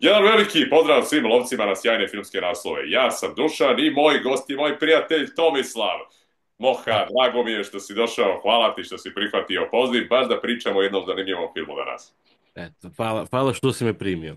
Jedan veliki pozdrav svim lovcima na sjajne filmske naslove. Ja sam Dušan i moj gost i moj prijatelj Tomislav. Moha, drago mi je što si došao, hvala ti što si prihvatio poziv, baš da pričamo o jednom zanimljivom filmu danas. Eto, hvala što si me primio.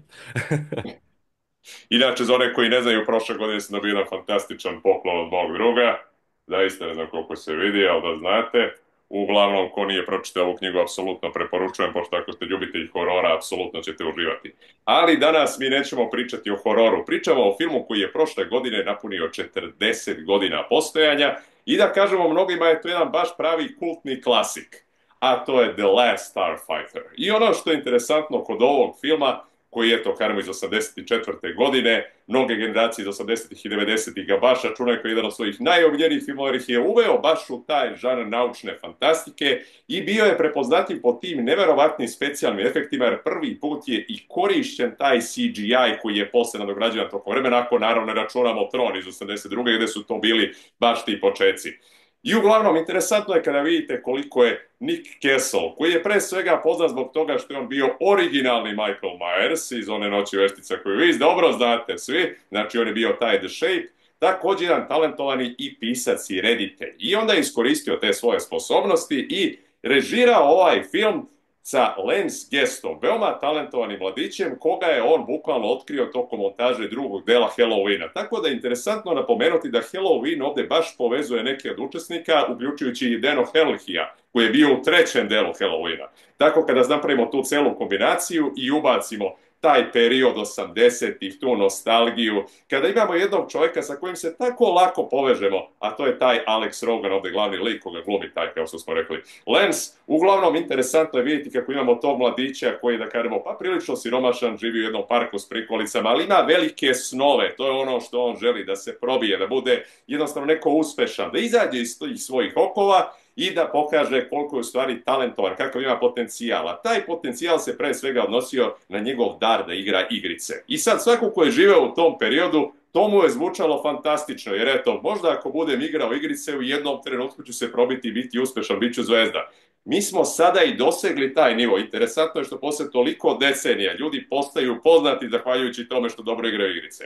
Inače, za one koji ne znaju, prošle godine sam dobio jedan fantastičan poklon od mog druga. Zaista ne znam koliko se vidi, ali da znate. Uglavnom, ko nije pročitao ovu knjigu, apsolutno preporučujem, pošto ako ste ljubitelji horora, apsolutno ćete uživati. Ali danas mi nećemo pričati o hororu. Pričamo o filmu koji je prošle godine napunio 40 godina postojanja i da kažemo mnogima je to jedan baš pravi kultni klasik. A to je The Last Starfighter. I ono što je interesantno kod ovog filma, koji je to kažemo iz 84. godine, mnoge generacije iz 80. i 90. ga baš računaju kao jedan od svojih najomiljenijih filmova jer ih je uveo baš u taj žanr naučne fantastike i bio je prepoznatljiv po tim neverovatnim specijalnim efektima jer prvi put je i korišćen taj CGI koji je posle nadograđen tokom vremena, ako naravno ne računamo Tron iz 82. gde su to bili baš ti počeci. I uglavnom, interesantno je kada vidite koliko je Nick Castle, koji je pre svega poznat zbog toga što je on bio originalni Michael Myers iz one noći veštica koju vi dobro znate svi, znači on je bio taj The Shape, također jedan talentovani i pisac i reditelj. I onda je iskoristio te svoje sposobnosti i režirao ovaj film sa Lance Guestom, veoma talentovanim mladićem, koga je on bukvalno otkrio tokom montaže drugog dela Halloweena. Tako da je interesantno napomenuti da Halloween ovde baš povezuje neke od učesnika, uključujući i Deno Herlihija, koji je bio u trećem delu Halloweena. Tako kada napravimo tu celu kombinaciju i ubacimo taj period 80-ih, tu nostalgiju, kada imamo jednog čovjeka sa kojim se tako lako povežemo, a to je taj Alex Rogan, ovde glavni lik koga glumi taj, kao što smo rekli, Lance. Uglavnom, interesantno je vidjeti kako imamo tog mladića koji, da kažemo, pa prilično siromašan, živi u jednom parku s prikolicama, ali ima velike snove, to je ono što on želi, da se probije, da bude jednostavno neko uspešan, da izađe iz svojih okova i da pokaže koliko je u stvari talentovan, kakav ima potencijala. Taj potencijal se pre svega odnosio na njegov dar da igra igrice. I sad svako ko je živeo u tom periodu, to mu je zvučalo fantastično, jer eto, možda ako budem igrao igrice, u jednom trenutku ću se probiti i biti uspešan, bit ću zvezda. Mi smo sada i dosegli taj nivo. Interesantno je što posle toliko decenija ljudi postaju poznati zahvaljujući tome što dobro igraju igrice.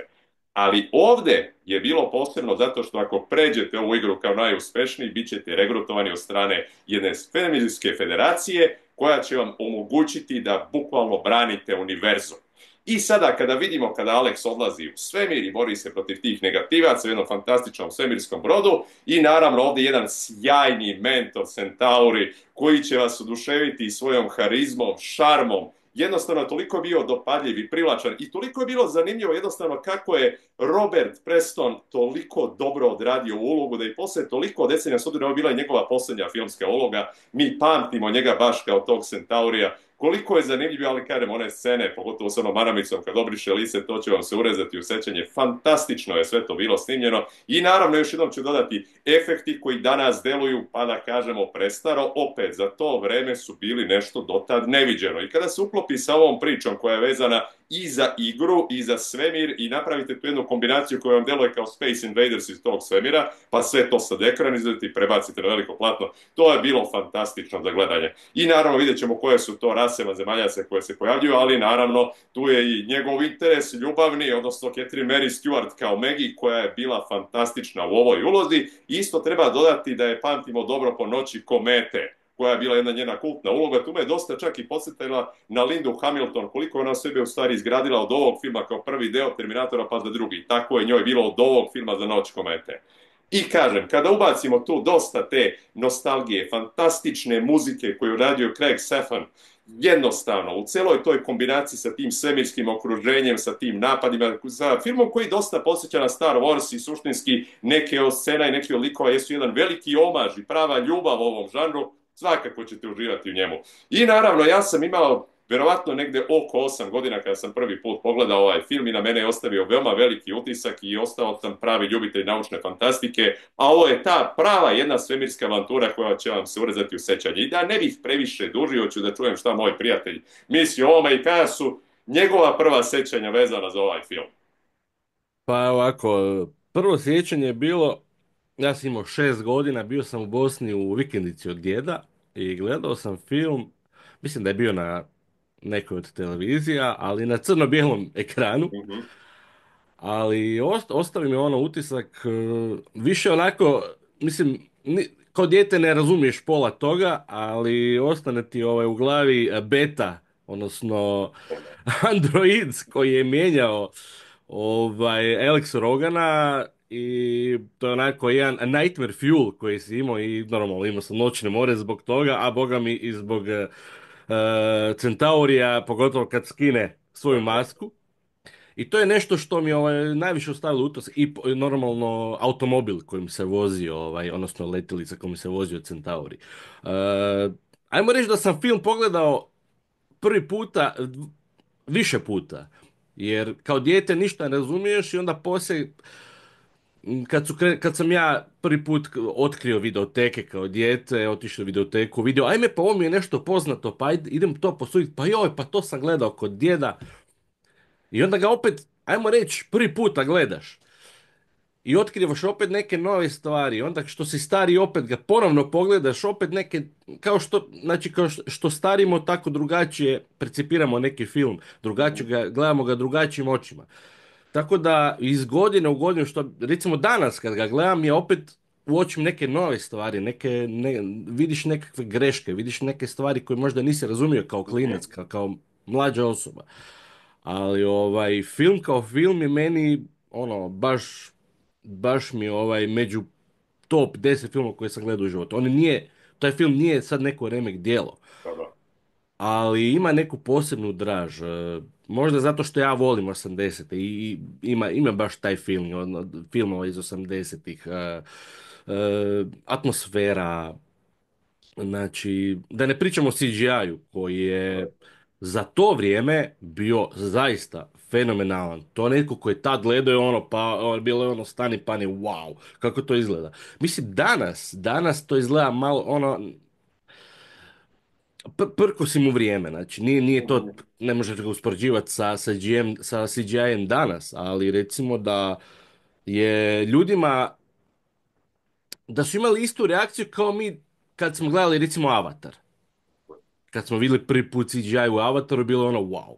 Ali ovde je bilo posebno zato što ako pređete ovu igru kao najuspešniji, bit ćete regrutovani od strane jedne svemirske federacije koja će vam omogućiti da bukvalno branite univerzum. I sada kada vidimo kada Alex odlazi u svemir i bori se protiv tih negativaca u jednom fantastičnom svemirskom brodu i naravno ovde jedan sjajni mentor Centauri koji će vas oduševiti svojom harizmom, šarmom, jednostavno toliko je bio dopadljiv i privlačan i toliko je bilo zanimljivo jednostavno kako je Robert Preston toliko dobro odradio ulogu da i posle toliko decenija, s obzirom da je bila njegova poslednja filmska uloga, mi pamtimo njega baš kao tog Centaurija. Koliko je zanimljivo, ali kažem, one scene, pogotovo s onom maramicom kad obriše lice, to će vam se urezati u sećanje. Fantastično je sve to bilo snimljeno i naravno još jednom ću dodati efekti koji danas deluju, pa da kažemo prestaro, opet za to vreme su bili nešto dotad neviđeno. I kada se uklopi sa ovom pričom koja je vezana i za igru i za svemir i napravite tu jednu kombinaciju koja vam deluje kao Space Invaders iz tog svemira, pa sve to sad ekranizujete i prebacite na veliko platno, to je bilo fantastično za gledanje. I naravno vidjet ćemo koje su to rase vanzemaljaca koje se pojavljuju, ali naravno tu je i njegov interes ljubavni, odnosno Catherine Mary Stewart kao Maggie koja je bila fantastična u ovoj ulozi. Isto treba dodati da je pamtimo dobro po noći komete, koja je bila jedna njena kultna uloga. Tu me je dosta čak i podsjetila na Lindu Hamilton, koliko ona sebe u stvari izgradila od ovog filma kao prvi deo Terminatora pa za drugi. Tako je njoj bilo od ovog filma za noć komete. I kažem, kada ubacimo tu dosta te nostalgije, fantastične muzike koju radio Craig Sefan, jednostavno, u celoj toj kombinaciji sa tim svemirskim okruženjem, sa tim napadima, sa filmom koji dosta posjeća na Star Wars i suštinski neke od scena i neke od likova jesu jedan veliki omaž i prava ljubav ovom žanru, svakako ćete uživati u njemu. I naravno, ja sam imao verovatno negde oko 8 godina kada sam prvi put pogledao ovaj film i na mene je ostavio veoma veliki utisak i ostao sam pravi ljubitelj naučne fantastike, a ovo je ta prava jedna svemirska avantura koja će vam se urezati u sećanje. I da ne bih previše dužio, ću da čujem šta moj prijatelj misli o ovome i kada su njegova prva sećanja vezana za ovaj film. Pa ovako, prvo sjećanje je bilo, ja sam imao 6 godina, bio sam u Bosni u vikendici od djeda i gledao sam film, mislim da je bio na nekoj od televizija, ali na crno-bijelom ekranu. Mhm. Ali ostavi mi ono utisak, više onako, mislim, kao dijete ne razumiješ pola toga, ali ostane ti u glavi beta, odnosno To da. Android koji je mijenjao Alex Rogana, i to je onako jedan nightmare fuel koji si imao, i normalno imao sam noćne more zbog toga, a boga mi i zbog Centaurija, pogotovo kad skine svoju Aha. masku. I to je nešto što mi najviše ostavilo utisak, i normalno automobil kojim se vozi, odnosno letjelica kojim se vozio Centauri. Uh, Ajmo reći da sam film pogledao prvi puta, više puta. Jer kao dijete ništa ne razumiješ i onda poslije, kad sam ja prvi put otkrio videoteke kao dijete, otišao u videoteku, vidio, ajme, pa ovo mi je nešto poznato, pa idem to posuditi, pa joj, pa to sam gledao kod djeda. I onda ga opet, ajmo reći, prvi puta gledaš. I otkrivaš opet neke nove stvari. Onda što si stari opet ga ponovno pogledaš, opet neke, kao što, znači kao što starimo, tako drugačije percipiramo neki film. Mhm. Drugačije gledamo ga drugačijim očima. Tako da iz godine u godinu, što recimo danas kad ga gledam, je opet uočim neke nove stvari, vidiš nekakve greške, vidiš neke stvari koje možda nisi razumio kao klinac, Mhm. kao mlađa osoba. Ali film kao film je meni ono baš mi među top 10 filmova koje sam gledao u životu. Taj film nije sad neko remek djelo, Da, da. ali ima neku posebnu draž. Možda zato što ja volim 80-te i ima baš taj film, filmova iz 80-ih. Atmosfera, znači, da ne pričamo o CGI-u koji je za to vrijeme bio zaista fenomenalan. To netko koji je tad gledao je bilo je ono stani pani, wow, kako to izgleda. Mislim, danas to izgleda malo prkosi mu vrijeme, znači nije to, Mhm. ne možete ga uspoređivati sa CGI-em danas, ali recimo da je ljudima, da su imali istu reakciju kao mi kad smo gledali recimo Avatar. Kad smo vidjeli prvi put CGI u Avataru, bilo je ono wow.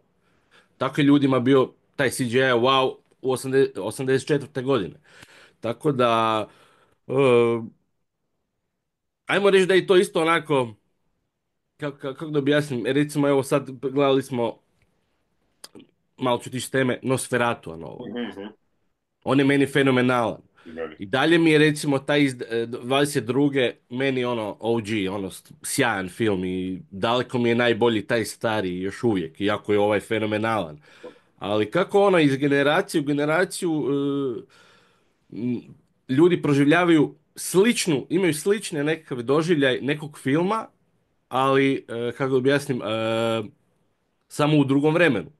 Tako je ljudima bio taj CGI wow u 84. godine. Tako da, uh, ajmo reći da je to isto onako, kako da objasnim, recimo evo sad gledali smo, malo ću tići teme, Nosferatu novog. Mhm. On je meni fenomenalan. I meni. I dalje mi je recimo taj iz 22. meni ono OG, ono sjajan film, i daleko mi je najbolji taj stari još uvijek, iako je ovaj fenomenalan. Ali kako ono iz generacije u generaciju m, ljudi proživljavaju imaju slične nekakve doživljaj nekog filma, ali kako da objasnim, samo u drugom vremenu.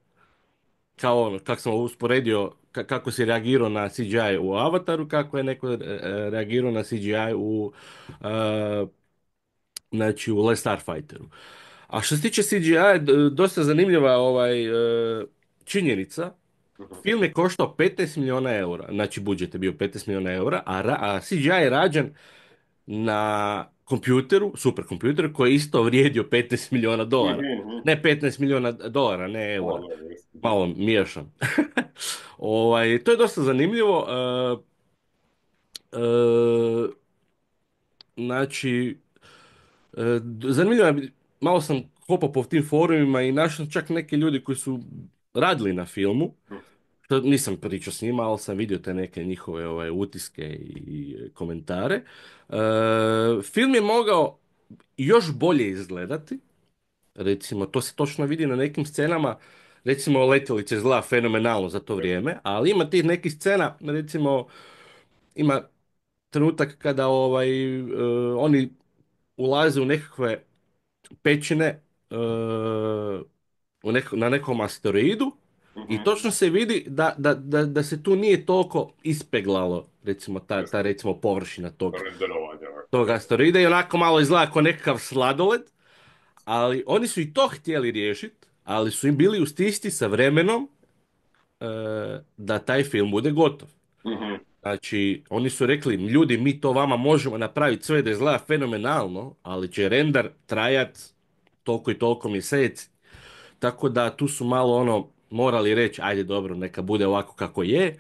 Kao ono, kako sam usporedio kako si reagirao na CGI u Avataru, kako je neko reagirao na CGI e, znači u Last Starfighteru. A što se tiče CGI, dosta zanimljiva činjenica. Mhm. Film je koštao 15 milijuna eura, znači budžet je bio 15 milijuna eura, a CGI je rađen na kompjuteru, superkompjuteru, koji je isto vrijedio 15 milijuna dolara. Mhm. Mhm. Ne 15 milijuna dolara, ne Da, eura. da, jest. Mhm. Malo miješam. To je dosta zanimljivo. E, znači, zanimljivo je, malo sam kopao po tim forumima i našao sam čak neke ljudi koji su radili na filmu. Mhm. To nisam pričao s njima, ali sam vidio te neke njihove utiske i komentare. Film je mogao još bolje izgledati. Recimo, to se točno vidi na nekim scenama. Recimo, letjelica izgleda fenomenalno za to vrijeme, ali ima tih nekih scena, recimo, ima trenutak kada oni ulaze u nekakve pećine na nekom asteroidu, i Mhm. točno se vidi da se tu nije toliko ispeglalo, recimo ta Jeste. recimo površina Renderovanje, tog ovako. asteroida, i onako malo izgleda kao nekakav sladoled, ali oni su i to htjeli riješiti, ali su im bili u stisci sa vremenom da taj film bude gotov. Mhm. Znači, oni su rekli, ljudi, mi to vama možemo napraviti sve da izgleda fenomenalno, ali će render trajat toliko i toliko mjeseci. tako da tu su malo ono morali reći, ajde dobro, neka bude ovako kako je.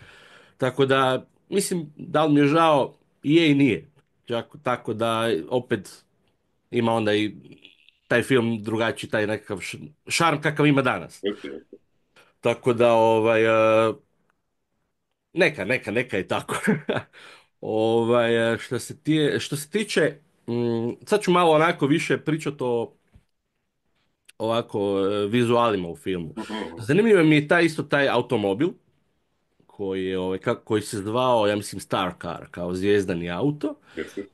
Tako da, mislim, da li mi je žao, je i nije. Tako da, opet ima onda i taj film drugačiji, taj nekakav šarm kakav ima danas. Jeste, jeste. Tako da, neka je tako. Što se tiče, sad ću malo onako više pričati o ovako vizualima u filmu. Mhm. Zanimljivo mi je taj automobil koji je koji se zvao, ja mislim, Star Car, kao zvijezdani auto. Jeste.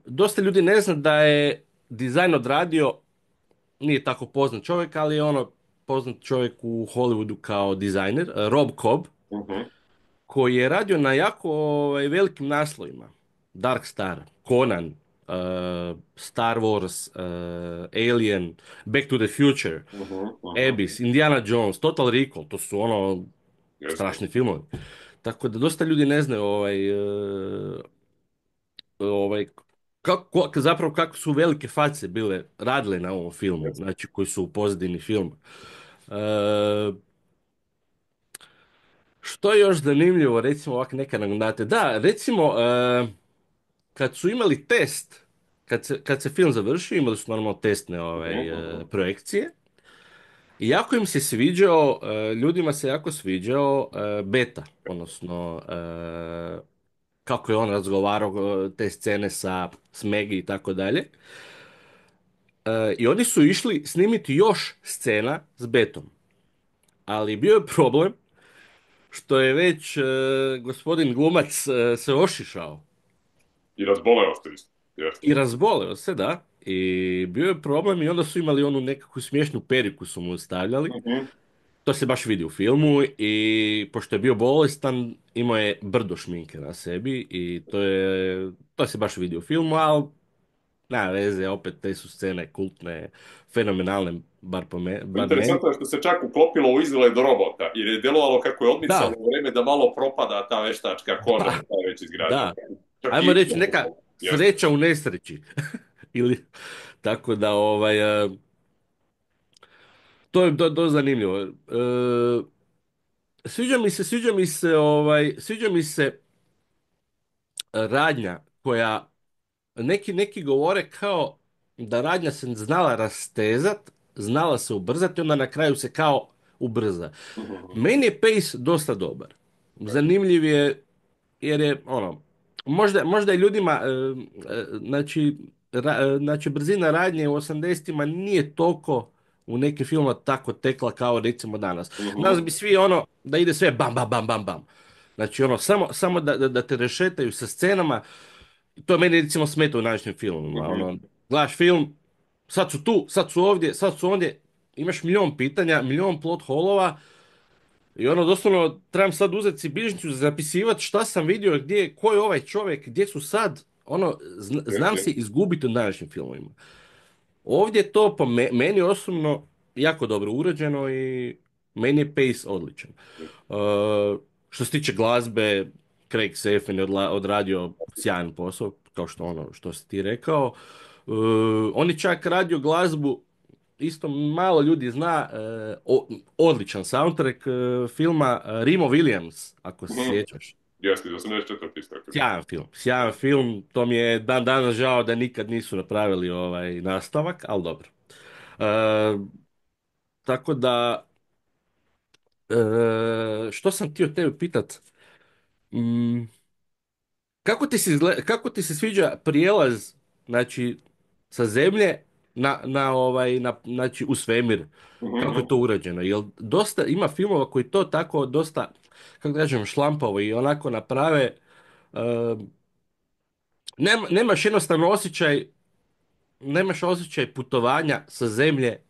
Dosta ljudi ne zna da je dizajn odradio, nije tako poznat čovjek, ali je ono poznat čovjek u Hollywoodu kao dizajner, Rob Cobb, Mhm. koji je radio na jako velikim naslovima. Dark Star, Conan, Star Wars, Alien, Back to the Future, Mhm. Mhm. Abyss, Indiana Jones, Total Recall, to su ono Jeste. strašni filmovi. Tako da dosta ljudi ne znaju ovaj, zapravo kako su velike face bile radile na ovom filmu, Jeste. znači koji su u pozadini filma. E, što je još zanimljivo, recimo ovak neka nam date. Da, recimo, kad su imali test, kad se film završio, imali su normalno testne Mhm. Mhm. projekcije. I jako im se sviđao, ljudima se jako sviđao beta, odnosno kako je on razgovarao te scene s Maggie i tako dalje. I oni su išli snimiti još scena s betom. Ali bio je problem što je već gospodin glumac se ošišao I razboleo se isto. Jeste. i razboleo se, da. I bio je problem i onda su imali onu nekakvu smiješnu periku su mu stavljali. Mhm. To se baš vidi u filmu i pošto je bio bolestan, imao je brdo šminke na sebi i to se baš vidi u filmu, ali nema veze, opet te su scene kultne, fenomenalne, bar meni. Interesantno je što se čak uklopilo u izgled robota, jer je djelovalo kako je odmicalo Da, u vrijeme da malo propada ta veštačka koža da, koja je već izgrađena. da. Čak i Ajmo reći izgled. neka Jeste. sreća u nesreći. Ili, tako da, to je zanimljivo. Sviđa mi se radnja koja neki govore kao da radnja se znala rastezat, znala se ubrzati, onda na kraju se kao ubrza. Mhm. Meni je pace dosta dobar. Zanimljiv je jer je ono, možda je ljudima, znači, znači brzina radnje u 80-ima nije toliko u nekim filmima tako tekla kao recimo danas. Danas Mhm. bi svi ono, da ide sve bam, bam, bam, bam, bam. Znači ono, samo da te rešetaju sa scenama, to meni recimo smeta u današnjim filmima. Mhm. Ono, gledaš film, sad su tu, sad su ovdje, sad su ondje, imaš milion pitanja, milion plot holova, i ono, doslovno, trebam sad uzeti si bilježnicu, zapisivati šta sam vidio, gdje, ko je ovaj čovjek, gdje su sad, ono, znam se Jeste. izgubiti u današnjim filmovima. Ovdje je to po meni osobno jako dobro urađeno i meni je pace odličan. Što se tiče glazbe, Craig Sefin je odradio sjajan posao, kao što ono što si ti rekao. On je čak radio glazbu, isto malo ljudi zna, odličan soundtrack filma Remo Williams, ako se Mhm. sjećaš. Jeste, iz 84. isto tako. Sjajan film, to mi je dan danas žao da nikad nisu napravili ovaj nastavak, ali dobro. E, tako da, što sam htio tebe pitat, mm, kako ti se sviđa prijelaz, znači, sa zemlje znači, u svemir? Kako je Mhm. to urađeno? Jel dosta, ima filmova koji to tako dosta, kako da kažem, šlampavo i onako naprave, e, nemaš jednostavno nemaš osjećaj putovanja sa zemlje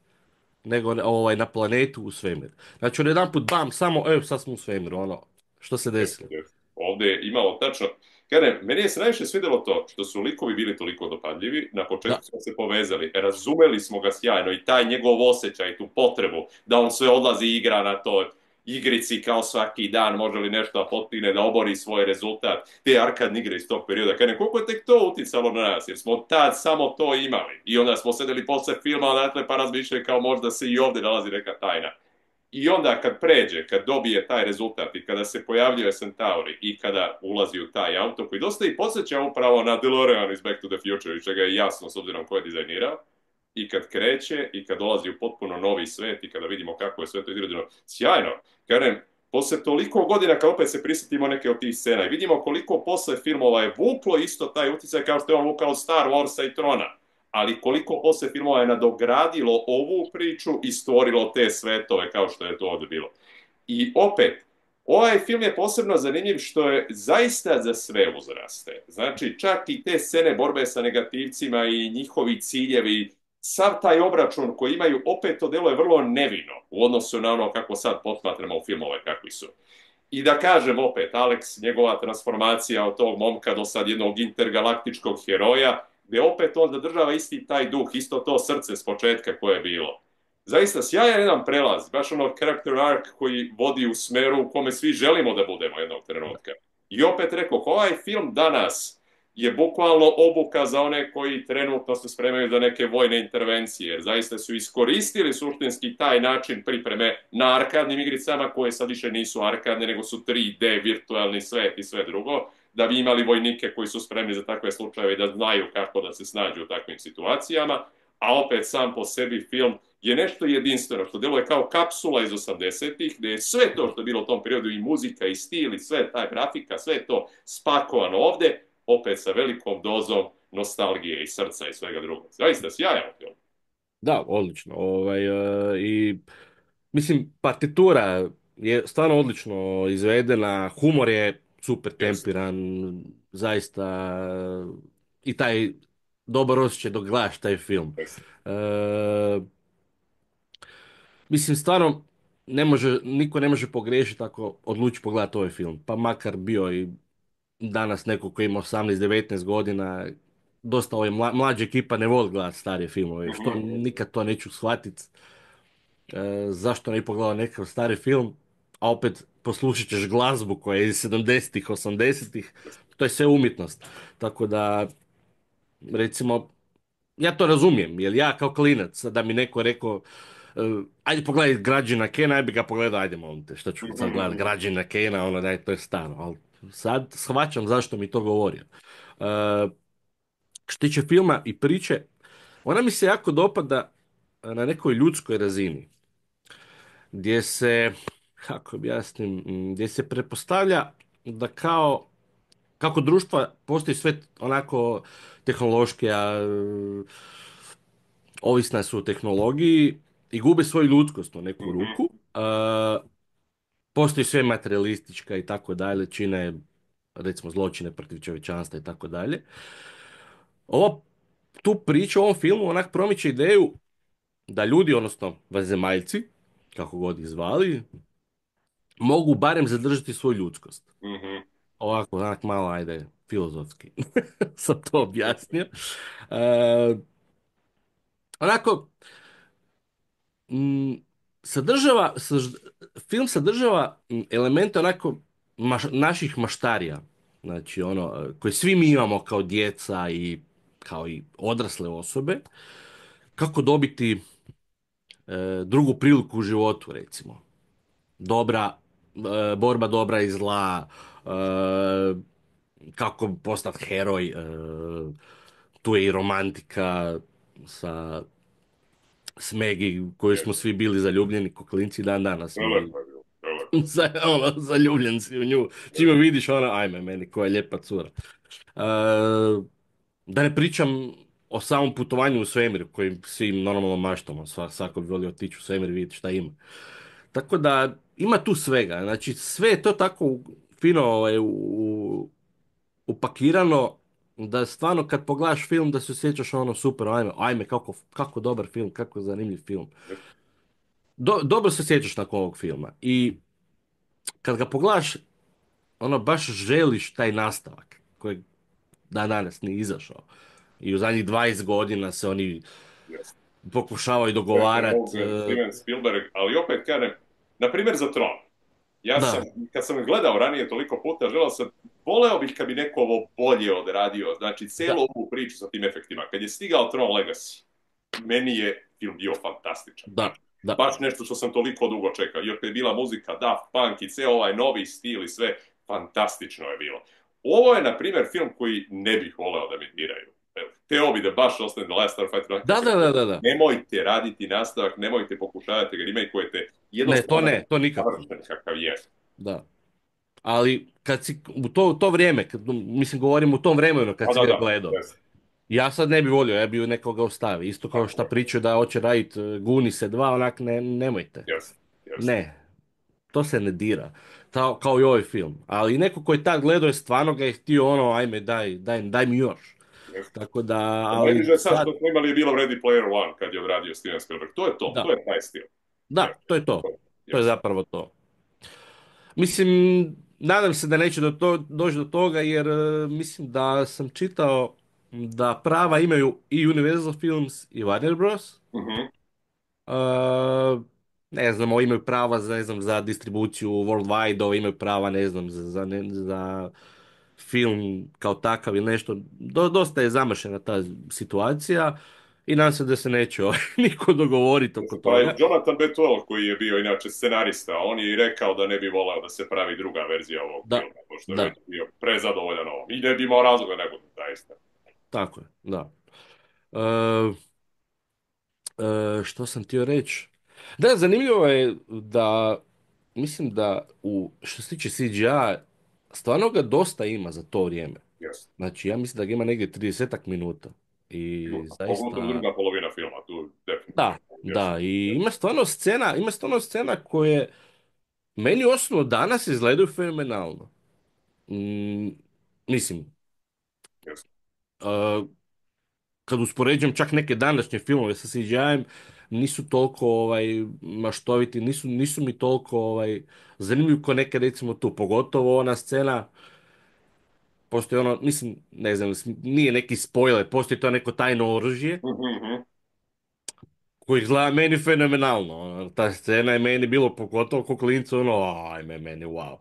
nego na planetu u svemir. Znači, odjedanput bam, samo, evo, sad smo u svemiru, ono, što se Jeste, desilo? jeste. Ovdje je imalo tačno... Kažem, meni je se najviše svidjelo to što su likovi bili toliko dopadljivi, na Da, početku smo se povezali, razumeli smo ga sjajno i taj njegov osjećaj, tu potrebu da on sve odlazi i igra na to. igrici kao svaki dan, može li nešto da postigne, da obori svoj rezultat, te arkadne igre iz tog perioda. Kažem, koliko je tek to uticalo na nas, jer smo tad samo to imali. I onda smo sedeli posle filma, odatle pa razmišljali kao možda se i ovde nalazi neka tajna. I onda kad pređe, kad dobije taj rezultat i kada se pojavljuje Centauri i kada ulazi u taj auto koji dosta i podsjeća upravo na DeLorean iz Back to the Future, čega je jasno s obzirom ko je dizajnirao, i kad kreće i kad dolazi u potpuno novi svet i kada vidimo kako je sve to izgrađeno, sjajno. Kažem, posle toliko godina kad opet se prisjetimo neke od tih scena i vidimo koliko posle filmova je vuklo isto taj uticaj kao što je on vukao od Star Warsa i Trona, ali koliko posle filmova je nadogradilo ovu priču i stvorilo te svetove kao što je to ovde bilo. I opet, ovaj film je posebno zanimljiv što je zaista za sve uzraste. Znači, čak i te scene borbe sa negativcima i njihovi ciljevi, sav taj obračun koji imaju, opet to delo je vrlo nevino u odnosu na ono kako sad posmatramo u filmove kakvi su. I da kažem opet, Alex, njegova transformacija od tog momka do sad jednog intergalaktičkog heroja, gde opet on zadržava isti taj duh, isto to srce s početka koje je bilo. Zaista sjajan jedan prelaz, baš ono character arc koji vodi u smeru u kome svi želimo da budemo jednog trenutka. I opet rekao, ovaj film danas je bukvalno obuka za one koji trenutno se spremaju za neke vojne intervencije, jer zaista su iskoristili suštinski taj način pripreme na arkadnim igricama koje sad više nisu arkadne, nego su 3D virtualni svet i sve drugo, da bi imali vojnike koji su spremni za takve slučajeve i da znaju kako da se snađu u takvim situacijama, a opet sam po sebi film je nešto jedinstveno, što deluje kao kapsula iz 80-ih, gde je sve to što je bilo u tom periodu, i muzika, i stil, i sve ta grafika, sve to spakovano ovde, opet sa velikom dozom nostalgije i srca i svega drugog. Zaista sjajan film. Da, odlično. I mislim, partitura je stvarno odlično izvedena, humor je super Jeste, tempiran, zaista i taj dobar osjećaj dok gledaš taj film. jeste. E, mislim, stvarno niko ne može pogriješiti ako odluči pogledati ovaj film. Pa makar bio i danas neko koji ima 18-19 godina, dosta ove mlađa ekipa ne voli gledati starije filmove, što nikad to neću shvatiti. Zašto ne bi pogledao nekakav stari film, a opet poslušat ćeš glazbu koja je iz 70-ih, 80-ih, to je sve umjetnost. Tako da, recimo, ja to razumijem, jer ja kao klinac, da mi neko rekao, ajde pogledaj Građana Kena, ja bi ga pogledao, ajde molim te, što ću sad gledat Građana Kena, ono daj, to je staro, ali sad shvaćam zašto mi to govorio. Uh, što tiče filma i priče, ona mi se jako dopada na nekoj ljudskoj razini, gdje se, kako objasnim, gdje se pretpostavlja da kako društva postoji sve onako tehnološki, ovisna su o tehnologiji i gube svoju ljudskost u neku ruku. Postoji sve materialistička i tako dalje, čine recimo zločine protiv čovječanstva i tako dalje. Tu priču u ovom filmu onak promiče ideju da ljudi, odnosno vanzemaljci, kako god ih zvali, mogu barem zadržati svoju ljudskost. Ovako, onak malo, ajde, filozofski sam to objasnio. Onako, mm, sadržava, film sadržava elemente onako naših maštarija. Znači, ono, koje svi mi imamo kao djeca i kao i odrasle osobe. Kako dobiti drugu priliku u životu, recimo. Borba dobra i zla, kako postati heroj, tu je i romantika sa Smegi, u kojoj smo svi bili zaljubljeni, ko klinci dan danas mi Prelepo je bilo, prelepo. zaljubljen si u nju. Čime vidiš ona, ajme meni, koja je lijepa cura. Da ne pričam o samom putovanju u svemir, koji svi normalno maštamo, svako bi volio otići u svemir i vidjeti šta ima. Tako da ima tu svega, znači sve je to tako fino upakirano da stvarno kad pogledaš film da se osjećaš ono super, ajme kako dobar film, kako zanimljiv film. Dobro se sjećaš nakon ovog filma i kad ga pogledaš ono baš želiš taj nastavak koji danas nije izašao. I u zadnjih 20 godina se oni Jeste. pokušavaju To je dogovarati. Steven Spielberg, ali opet kažem, na primjer za Tron. Ja sam, Da, kad sam gledao ranije toliko puta, voleo bih kad bi neko ovo bolje odradio, znači celu da, ovu priču sa tim efektima. Kad je stigao Tron Legacy, meni je film bio fantastičan. da, Znači, da, baš nešto što sam toliko dugo čekao. Jer kad je bila muzika Daft Punk i ceo ovaj novi stil i sve, fantastično je bilo. Ovo je, na primjer, film koji ne bih voleo da mi diraju. Evo, hteo bi da baš ostane The Last Starfighter. da, da, da, da, da. Nemojte raditi nastavak, nemojte pokušavati ga remakeujete. Jednostavno, To nikako. savršen kakav je. Da. Ali kad si u to vrijeme, mislim govorim u tom vremenu kad A si da, ga da, gledao, jest, ja sad ne bi volio, ja bi nekoga ostavi. Isto kao tako što je, pričaju da hoće raditi Gunise 2, onak nemojte. jest, jest, Ne, to se ne dira. Kao i ovaj film. Ali neko koji je tad gledao je stvarno ga je htio ono, ajme daj mi još. jest. Tako da, ali Najbliže sad sad, što smo imali je bilo Ready Player One kad je odradio Steven Spielberg. To je to, da, to je taj stil. da, Jest, to je to. To je jest. zapravo to. Mislim, nadam se da neće doći do toga jer mislim da sam čitao da prava imaju i Universal Films i Warner Bros. Mhm, Uh, ne znam, ovi imaju prava za, ne znam, za distribuciju worldwide, ovi imaju prava, ne znam, za film kao takav ili nešto. Dosta je zamršena ta situacija i nadam se da se neće niko dogovoriti oko Pa je toga. Jonathan Betuel, koji je bio inače scenarista, on je i rekao da ne bi voleo da se pravi druga verzija ovog Da, filma, pošto je da, već bio prezadovoljan ovom. I ne bi imao razloga nego da zaista. tako je, da. Uh, što sam htio reći? Da, zanimljivo je da, mislim da što se tiče CGI, stvarno ga dosta ima za to vrijeme. Jest. Znači, ja mislim da ga ima negdje 30 minuta. I Pogotovo zaista, druga polovina filma, tu definitivno. da, Jest. da, i ima stvarno scena koje meni osobno danas izgledaju fenomenalno. Mm, mislim, Jest. uh, kad uspoređujem čak neke današnje filmove sa CGI-em, nisu toliko maštoviti, nisu mi toliko zanimljivi kao neke recimo tu, pogotovo ona scena, postoji ono, mislim, ne znam, nije neki spoiler, postoji to neko tajno oružje, Mhm, mhm. koji izgleda meni fenomenalno. Ta scena je meni bilo pogotovo kao klincu, ono, ajme, meni, wow.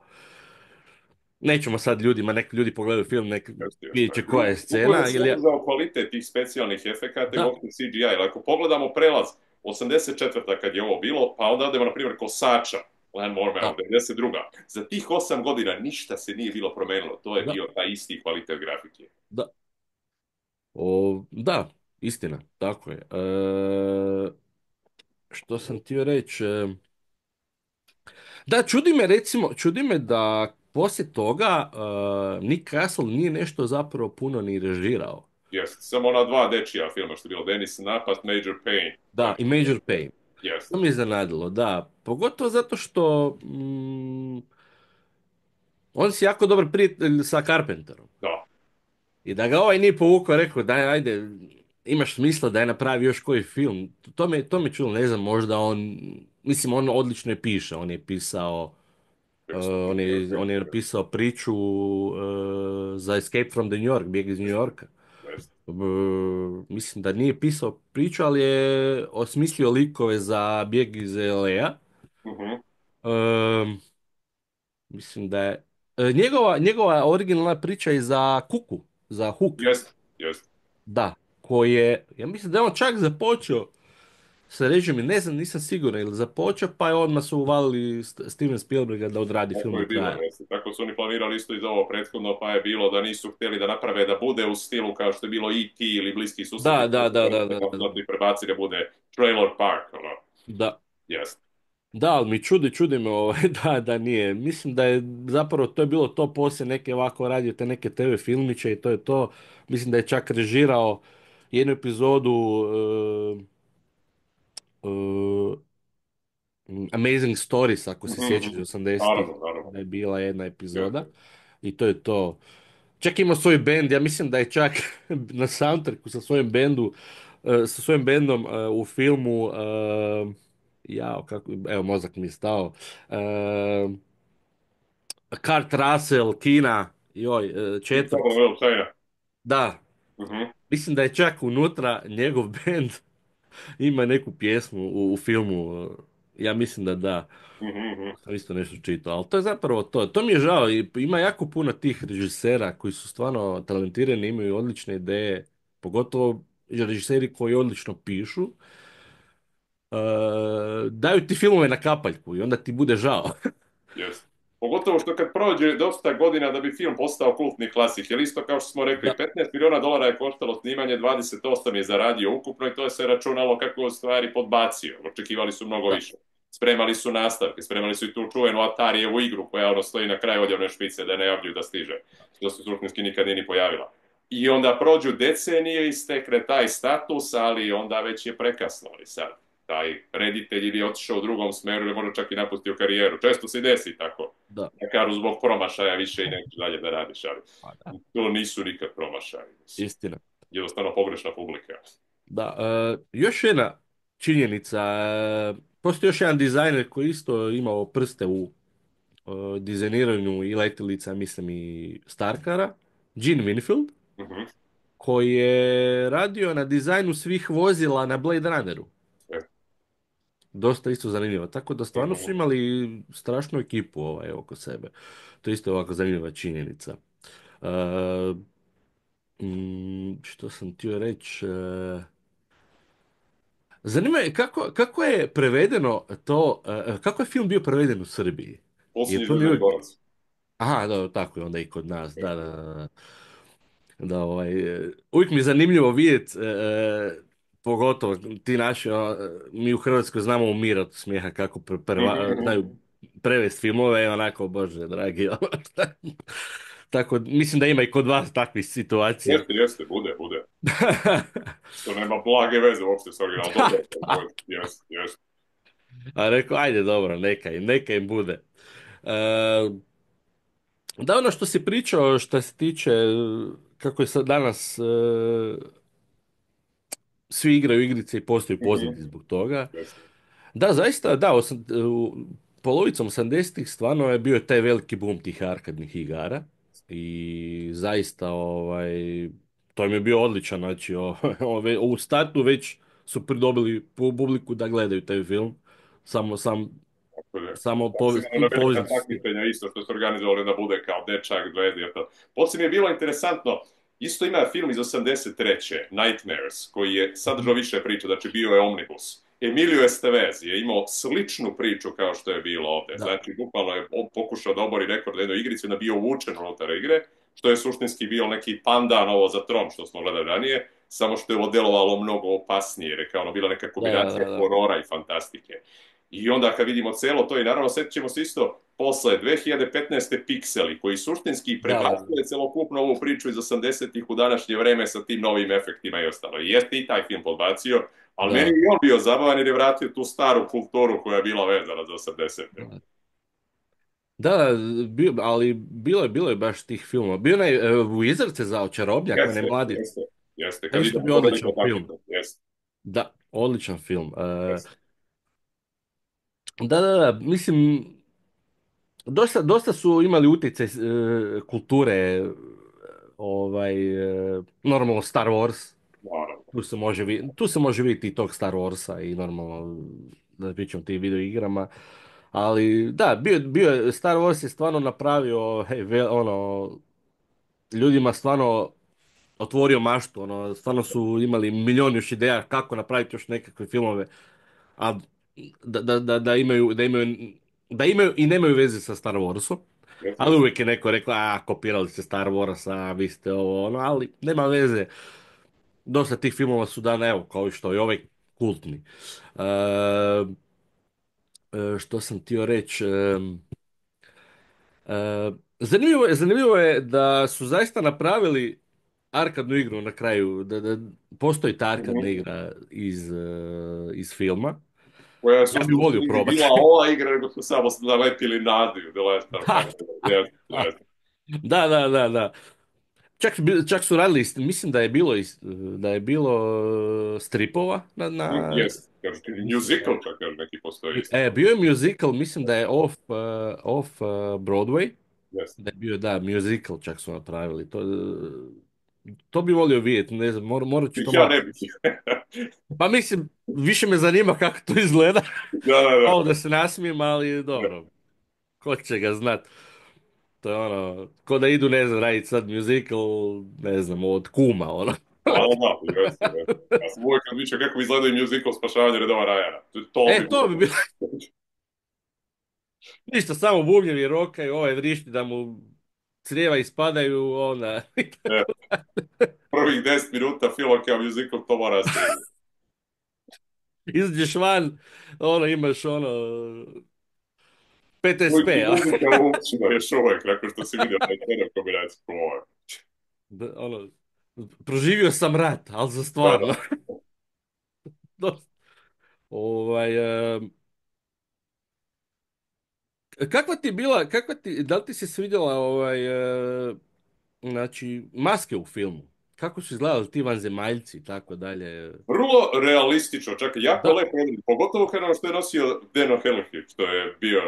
Nećemo sad ljudima, neki ljudi pogledaju film, Jeste, vidjet jeste. će koja je Drugo je scena, ili sveuzao kvalitet tih specijalnih efekata i da, uopšte CGI. Jer ako pogledamo prelaz 84. kad je ovo bilo, pa onda odemo, na primjer, Kosača, Landmore Man, da, 92. Za tih 8 godina ništa se nije bilo promenilo. To je da, bio taj isti kvalitet grafike. da. Da, istina, tako je. Što sam htio reći? Da, čudi me da poslije toga Nick Castle nije nešto zapravo puno ni režirao. Jest. Samo ona dva dečija filma što je bilo Dennis Napast, Major Pain. Da, i Major Payne. To Jest. mi je iznenadilo, da. Pogotovo zato što on si jako dobar prijatelj sa Carpenterom. Da. I da ga ovaj nije povukao, rekao daj, ajde, imaš smisla da je napravi još koji film. To me čulo, ne znam, možda on, mislim, on odlično je piše, on je pisao, Jest. on je napisao priču za Escape from the New York, bijeg iz New Yorka. Jest. Mislim da nije pisao priču, ali je osmislio likove za bijeg iz LA-a. Mhm. Mislim da je, njegova originalna priča je za Kuku, za Hook. Jest. Jest. Da, koji je, ja mislim da je on čak započeo sa režimom, ne znam, nisam siguran ili započeo, pa je odmah su uvalili Steven Spielberga da odradi film Tako je do bilo, kraja. jeste. Tako su oni planirali isto i za ovo prethodno, pa je bilo da nisu htjeli da naprave da bude u stilu kao što je bilo E.T. ili Bliski susjed. Da. I prebaci da bude Trailer Park, ono. Da, Jest. da, ali mi čudi me da nije. Mislim da je zapravo to je bilo to poslije neke ovako radio te neke TV filmiće i to je to. Mislim da je čak režirao jednu epizodu uh, Amazing Stories, ako se Mhm, sjećaš, mhm. 80-ih, Naravno, naravno. da je bila jedna Jeste. epizoda i to je to. Čak ima svoj bend, ja mislim da je čak na soundtracku sa svojim bendom u filmu, jao, kako, evo mozak mi je stao, Kurt Russell, Kina, joj, Big Trouble in četvrt, Little China. da, Mhm. mislim da je čak unutra njegov bend ima neku pjesmu u filmu. Ja mislim da da. Mhm, mhm. Sam isto nešto čitao, ali to je zapravo to. To mi je žao. Ima jako puno tih režisera koji su stvarno talentirani, imaju odlične ideje, pogotovo režiseri koji odlično pišu. Daju ti filmove na kapaljku i onda ti bude žao. Jest. Pogotovo što kad prođe dosta godina da bi film postao kultni klasik, jer isto kao što smo rekli, Da, 15 miliona dolara je koštalo snimanje, 28 je zaradio ukupno i to je se računalo kako je u stvari podbacio. Očekivali su mnogo da, više. Spremali su nastavke, spremali su i tu čuvenu Atarijevu igru koja ono stoji na kraju odjavne špice da ne javljuju da stiže, što se suštinski nikad nije ni pojavila. I onda prođu decenije i stekne taj status, ali onda već je prekasno. Ali sad, taj reditelj ili je otišao u drugom smeru ili možda čak i napustio karijeru. Često se desi tako. da. Da kažu zbog promašaja više i nećeš dalje da radiš, ali Pa da. to nisu nikad promašaji. Mislim. Istina. Jednostavno pogrešna publika. Da, još jedna činjenica. Postoji još jedan dizajner koji isto imao prste u dizajniranju i letilica, mislim i Starkara, Gene Winfield, Mhm. koji je radio na dizajnu svih vozila na Blade Runneru. E, Dosta isto zanimljivo. Tako da stvarno su mhm. imali strašnu ekipu oko sebe. To je isto ovako zanimljiva činjenica. E, što sam htio reći? Zanima me kako je prevedeno to, kako je film bio preveden u Srbiji? Jer Posljednji to mi uvijek... Zvezdan. Aha, da, tako je onda i kod nas, da, da, da. Da, uvijek mi je zanimljivo vidjeti, pogotovo ti naši, mi u Hrvatskoj znamo umirati od smijeha kako znaju prevest filmove, onako, bože, dragi, tako, mislim da ima i kod vas takvih situacija. Jeste, jeste, bude, bude. To nema blage veze uopšte s originalom. Dobro, jeste, jeste. A rekao, ajde, dobro, neka im bude. E, da, ono što si pričao, što se tiče, kako je sad danas, svi igraju igrice i postoji Mhm. poznati zbog toga. Jeste. Da, zaista, da, polovicom 80-ih stvarno je bio taj veliki boom tih arkadnih igara i zaista, to im je bio odličan, znači, u startu već su pridobili publiku da gledaju taj film, samo, Tako je. samo Sigurno na velika poveznicu. takmičenja isto što su organizovali da bude kao dečak, dvedi, eto. Poslije mi je bilo interesantno, isto ima film iz 83. Nightmares, koji je sadržao više priča, znači bio je Omnibus. Emilio Estevez je imao sličnu priču kao što je bilo ovdje. Da, Znači, bukvalno je pokušao da obori rekord jednoj igrici, onda bio uvučen unutar igre, što je suštinski bio neki pandan ovo za Tron što smo gledali ranije, samo što je ovo delovalo mnogo opasnije, jer je kao ono bila neka da, da, kombinacija da, da. horora i fantastike. I onda kad vidimo celo to i naravno sjetit ćemo se isto posle 2015. pikseli koji suštinski Da, da, prebacuje celokupnu ovu priču iz 80-ih u današnje vreme sa tim novim efektima i ostalo. I jeste i taj film podbacio, ali meni da, je i on bio zabavan jer je vratio tu staru kulturu koja je bila vezana za 80-te. da. Da, ali bilo je baš tih filmova. Bio je Wizard se zvao, Čarobnjak, onaj Jeste, mladi. jeste, jeste. To je Kad isto idemo bio to veliko odličan film. takmičenje, jeste, Da, odličan film. jeste. Da, da, da, mislim, dosta su imali utjecaj kulture, normalno Star Wars, Naravno. tu se može vidjeti i tog Star Warsa i normalno da pričam o tim video igrama, ali da, Star Wars je stvarno napravio, ljudima stvarno otvorio maštu, stvarno su imali milijun još ideja kako napraviti još nekakve filmove, a da imaju i nemaju veze sa Star Warsom. Jeste, Ali jeste. uvijek je neko rekao, kopirali ste Star Wars, vi ste ovo, ali nema veze. Dosta tih filmova su dane, evo, kao i što je ovaj kultni. E, što sam htio reći, zanimljivo je da su zaista napravili arkadnu igru na kraju, da postoji ta arkadna Mhm. igra iz filma. Koja je Ja bih suštinski volio nije probati. bila ova igra, nego su samo nalepili Nadiju, The Last Starfighter. Jeste, jeste. Da, da, da, da. Čak su radili, mislim da je bilo stripova Jeste. Kažu ti mislim musical, čak kažu neki postoji isto. bio je musical, mislim da je off Broadway, Jeste. da je bio, da, musical čak su napravili. To bi volio vidjeti, ne znam, morat ću to Ja malo. ne bih. Pa mislim, više me zanima kako to izgleda. Da, da, da. Ovo da se nasmijem, ali Da. dobro, ko će ga znat. To je ono, ko da idu, ne znam, raditi sad musical, ne znam, od Kuma, ono. Da, da, jeste, jeste. Ja sam uvijek razmišljao kako bi izgledao i musical Spašavanje redova Rajana. To bi To bi bilo. bilo ništa, samo bubnjevi roka i ovaj vrišti da mu crijeva ispadaju, onda, E, prvih 10 minuta filma kao musical, to mora snimiti. izađeš van, ono, imaš ono, Uvijek PTSP, ti a? muzika u ušima, još uvijek, nakon što si vidio taj tjedan kombinaciju ovo. Ono, proživio sam rat, ali za Da, stvarno. da. Dosta. Ovaj, kakva ti bila, da li ti se svidjela znači, maske u filmu? Kako su izgledali ti vanzemaljci i tako dalje? Vrlo realistično, čak i jako Da, lepo, pogotovo kada što je nosio Deno Helmsley, što je bio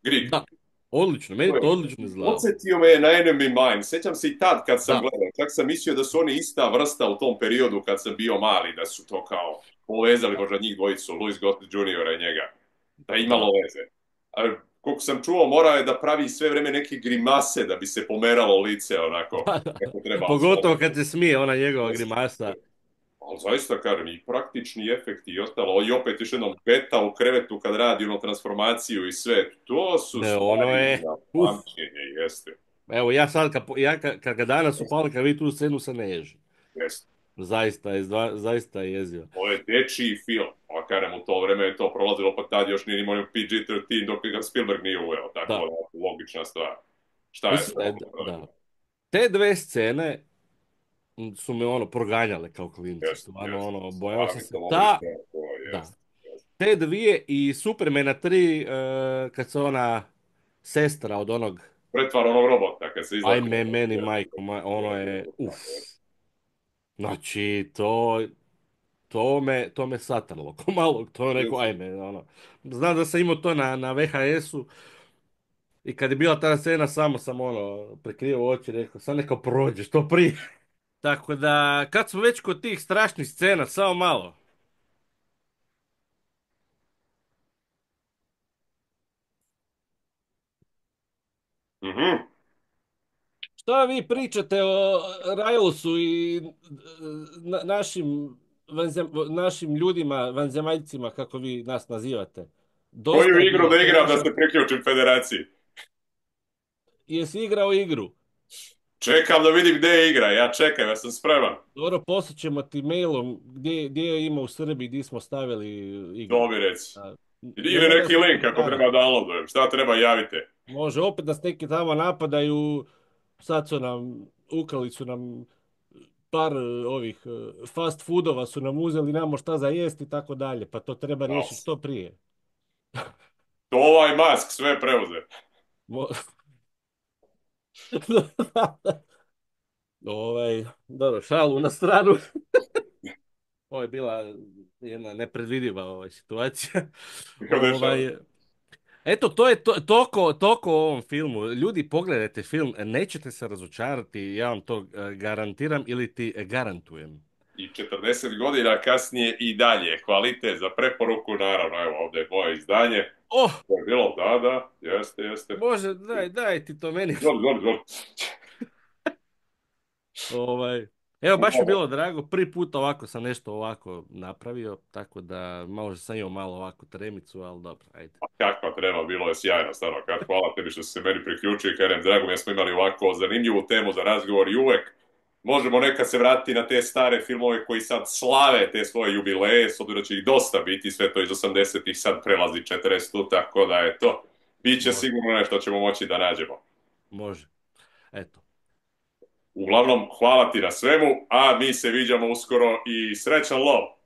Grig. da, odlično, meni to odlično izgledalo. Podsjetio me je na Enemy Mine. Sjećam se i tad kad sam Da, gledao. Čak sam mislio da su oni ista vrsta u tom periodu kad sam bio mali, da su to kao povezali možda njih dvojicu, Louis Gossett Jr. i njega. Da je imalo da. veze. A koliko sam čuo, morao je da pravi sve vreme neke grimase da bi se pomeralo lice onako Da, da. kako treba. Ali Pogotovo kad se smije ona njegova grimasa. ali zaista kažem, i praktični efekti i ostalo, i opet još jednom beta u krevetu kad radi ono transformaciju i sve, to su Ne, ono stvari je, na uf. pamćenje, jeste, Evo, ja sad, kad ga danas upali, kad vi tu scenu se ne ježi. jeste. Zaista je jezivo. Ovo je dečiji film, a kažem, u to vreme je to prolazilo, pa tad još nije imao PG-13 dok ga Spielberg nije uveo, tako Da, da, logična stvar. Šta je mislim da to? je, da. Te dve scene su me ono proganjale kao klinca. Jeste, Stvarno jeste. ono, bojao sam Stvarno se. to mogli sve, to Da. jeste, jeste. Te dvije i Supermana 3, kad se ona sestra od onog Pretvara onog robota, kad se izlazi. ajme meni Jeste, majko, ono jeste, je, uf. jeste. Znači, to me satrlo, ko malog, to je rekao, Jeste. ajme, ono. Znam da sam imao to na VHS-u i kad je bila ta scena, samo sam ono, prekrio oči, rekao, sad neka prođe, što prije. Tako da, kad smo već kod tih strašnih scena, samo malo. Mhm. Šta vi pričate o Rajlusu i našim ljudima, vanzemaljcima, kako vi nas nazivate? Koju Dosta je igru bilo da igram da traša. se priključim federaciji? Jesi igrao igru? Čekam da vidim gdje je igra, ja čekam, ja sam spreman. Dobro, poslat ćemo ti mailom gdje je ima u Srbiji, gdje smo stavili To igru. mi reci. A, ne Ili mora neki se link ako da. treba downloadujem, šta treba javite. Može, opet nas neki tamo napadaju, sad ukrali su nam par ovih fast foodova su nam uzeli, nemamo šta za jesti i tako dalje, pa to treba riješiti što prije. To ovaj Musk sve preuze. Mo- dobro, šalu na stranu. Ovo je bila jedna nepredvidiva situacija. Dešava. Ovaj, eto, to je toliko o ovom filmu. Ljudi, pogledajte film, nećete se razočarati, ja vam to garantiram ili ti garantujem. I 40 godina kasnije i dalje. Kvalitet za preporuku, naravno, evo ovdje je moje izdanje. Oh, To je bilo, da, da, jeste, jeste. Bože, daj ti to meni. Zoli, zoli, zoli. Ovaj, evo, baš mi je bilo drago. Prvi put ovako sam nešto ovako napravio, tako da možda sam imao malo ovako tremicu, ali dobro, ajde. Kakva treba, bilo je sjajno, stvarno. Hvala tebi što si se meni priključio i kažem, drago mi je da smo imali ovako zanimljivu temu za razgovor i uvek možemo nekad se vratiti na te stare filmove koji sad slave te svoje jubileje, s obzirom da će ih dosta biti, sve to iz 80-ih sad prelazi 40, tako da je to. Biće Može, sigurno nešto ćemo moći da nađemo. može. Eto, Uglavnom, hvala ti na svemu, a mi se viđamo uskoro i srećan lov!